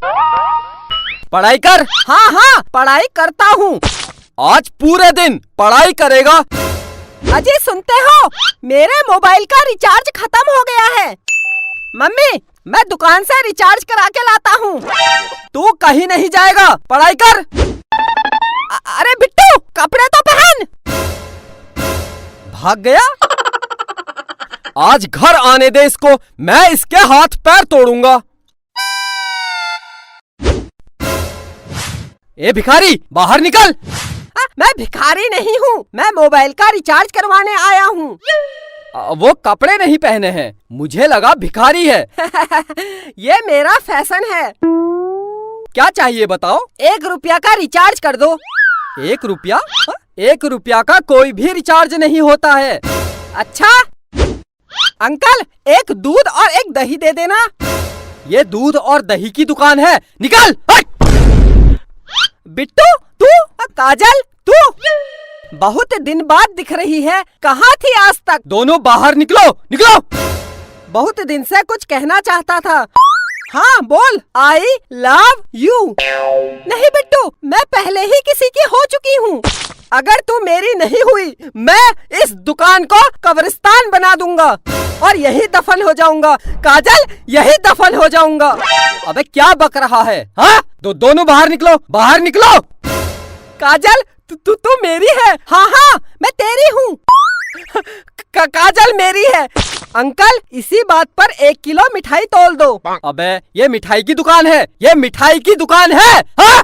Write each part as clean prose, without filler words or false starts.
पढ़ाई कर। हाँ हाँ पढ़ाई करता हूँ। आज पूरे दिन पढ़ाई करेगा। अजी सुनते हो, मेरे मोबाइल का रिचार्ज खत्म हो गया है। मम्मी मैं दुकान से रिचार्ज करा के लाता हूँ। तू कहीं नहीं जाएगा, पढ़ाई कर। अरे बिट्टू कपड़े तो पहन। भाग गया। आज घर आने दे इसको, मैं इसके हाथ पैर तोड़ूंगा। ए भिखारी बाहर निकल। मैं भिखारी नहीं हूँ, मैं मोबाइल का रिचार्ज करवाने आया हूँ। वो कपड़े नहीं पहने हैं, मुझे लगा भिखारी है। ये मेरा फैशन है। क्या चाहिए बताओ। 1 रुपया का रिचार्ज कर दो। 1 रुपया? 1 रुपया का कोई भी रिचार्ज नहीं होता है। अच्छा अंकल, एक दूध और एक दही दे देना। ये दूध और दही की दुकान है, निकल। बिट्टू तू, काजल तू, बहुत दिन बाद दिख रही है, कहाँ थी आज तक? दोनों बाहर निकलो, निकलो। बहुत दिन से कुछ कहना चाहता था। हाँ बोल। आई लव यू। नहीं बिट्टू, मैं पहले ही किसी की हो चुकी हूँ। अगर तू मेरी नहीं हुई, मैं इस दुकान को कब्रिस्तान बना दूंगा और यही दफन हो जाऊंगा। काजल यही दफन हो जाऊंगा। अबे क्या बक रहा है? हाँ दोनों बाहर निकलो, बाहर निकलो। काजल तू मेरी है। हाँ हाँ मैं तेरी हूँ। काजल मेरी है। अंकल इसी बात पर 1 किलो मिठाई तोल दो। अबे ये मिठाई की दुकान है, ये मिठाई की दुकान है। हाँ?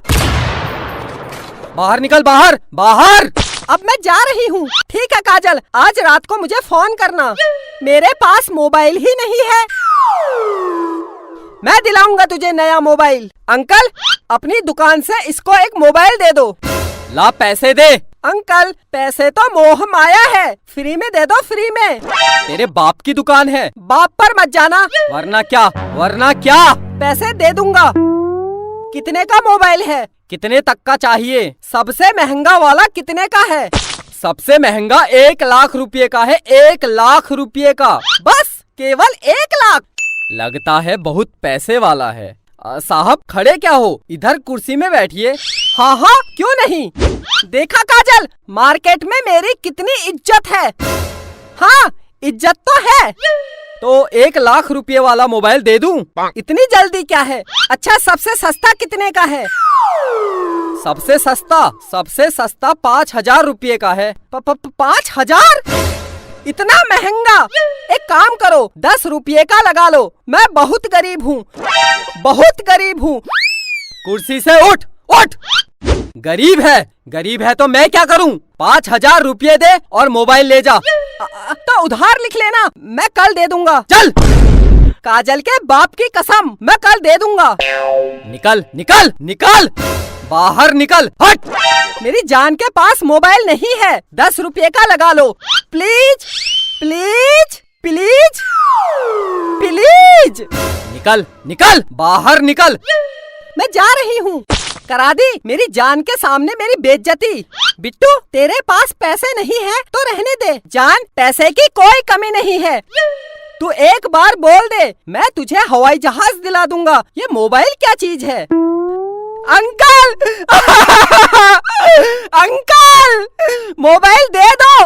बाहर निकल, बाहर बाहर। अब मैं जा रही हूँ। ठीक है काजल, आज रात को मुझे फोन करना। मेरे पास मोबाइल ही नहीं है। मैं दिलाऊंगा तुझे नया मोबाइल। अंकल अपनी दुकान से इसको एक मोबाइल दे दो। ला पैसे दे। अंकल पैसे तो मोह माया है, फ्री में दे दो, फ्री में। तेरे बाप की दुकान है, बाप पर मत जाना। वरना क्या, वरना क्या। पैसे दे दूंगा। कितने का मोबाइल है? कितने तक का चाहिए? सबसे महंगा वाला कितने का है? सबसे महंगा 1 लाख रुपए का है, 1 लाख रुपए का। बस केवल 1 लाख? लगता है बहुत पैसे वाला है। साहब खड़े क्या हो, इधर कुर्सी में बैठिए। हाँ हाँ क्यों नहीं। देखा काजल, मार्केट में मेरी कितनी इज्जत है। हाँ इज्जत तो है। तो 1 लाख रुपए वाला मोबाइल दे दूं? इतनी जल्दी क्या है? अच्छा सबसे सस्ता कितने का है? सबसे सस्ता 5,000 रुपए का है। 5,000? इतना महंगा? एक काम करो 10 रुपये का लगा लो। मैं बहुत गरीब हूँ, बहुत गरीब हूँ। कुर्सी से उठ, उठ। गरीब है तो मैं क्या करूँ? 5,000 रुपये दे और मोबाइल ले जा। तो उधार लिख लेना, मैं कल दे दूंगा। चल। काजल के बाप की कसम, मैं कल दे दूंगा। निकल निकल निकल, बाहर निकल, हट। मेरी जान के पास मोबाइल नहीं है, 10 रुपये का लगा लो। Please please please please. निकल निकल, बाहर निकल। मैं जा रही हूँ। करा दी मेरी जान के सामने मेरी बेइज्जती। बिट्टू तेरे पास पैसे नहीं है तो रहने दे। जान पैसे की कोई कमी नहीं है। तू एक बार बोल दे, मैं तुझे हवाई जहाज दिला दूंगा। ये मोबाइल क्या चीज है? अंकल अंकल मोबाइल दे दो,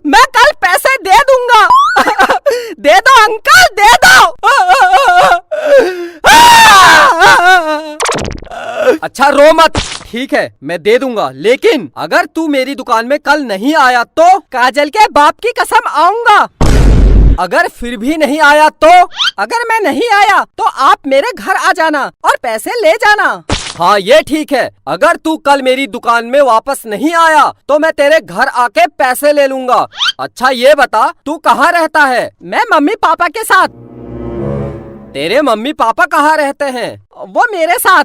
मैं कल पैसे दे दूंगा। दे दो अंकल, दे दो। अच्छा रो मत, ठीक है मैं दे दूंगा, लेकिन अगर तू मेरी दुकान में कल नहीं आया तो? काजल के बाप की कसम आऊंगा। अगर फिर भी नहीं आया तो? अगर मैं नहीं आया तो आप मेरे घर आ जाना और पैसे ले जाना। हाँ ये ठीक है। अगर तू कल मेरी दुकान में वापस नहीं आया तो मैं तेरे घर आके पैसे ले लूंगा। अच्छा ये बता तू कहाँ रहता है? मैं मम्मी पापा के साथ। तेरे मम्मी पापा कहाँ रहते हैं? वो मेरे साथ।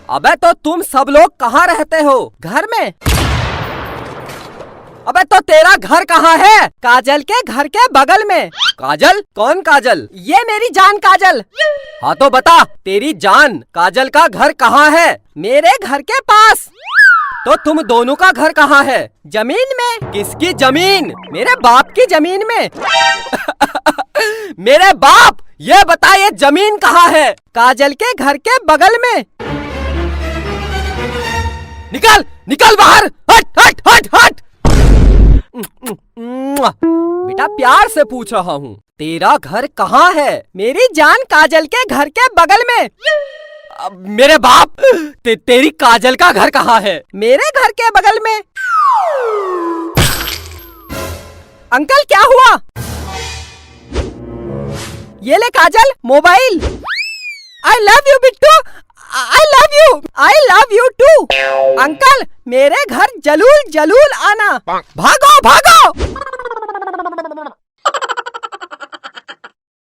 अबे तो तुम सब लोग कहाँ रहते हो? घर में। अबे तो तेरा घर कहाँ है? काजल के घर के बगल में। काजल? कौन काजल? ये मेरी जान काजल। हाँ तो बता, तेरी जान काजल का घर कहाँ है? मेरे घर के पास। तो तुम दोनों का घर कहाँ है? जमीन में। किसकी जमीन? मेरे बाप की जमीन में। मेरे बाप? ये बता ये जमीन कहाँ है? काजल के घर के बगल में। निकल निकल बाहर, हट हट हट हट। बेटा प्यार से पूछ रहा हूँ, तेरा घर कहाँ है? मेरी जान काजल के घर के बगल में। मेरे बाप, तेरी काजल का घर कहाँ है? मेरे घर के बगल में। अंकल क्या हुआ? ये ले काजल, mobile. I love you Bittu, I love you, I love you too. Uncle मेरे घर जलूल जलूल आना। भागो भागो।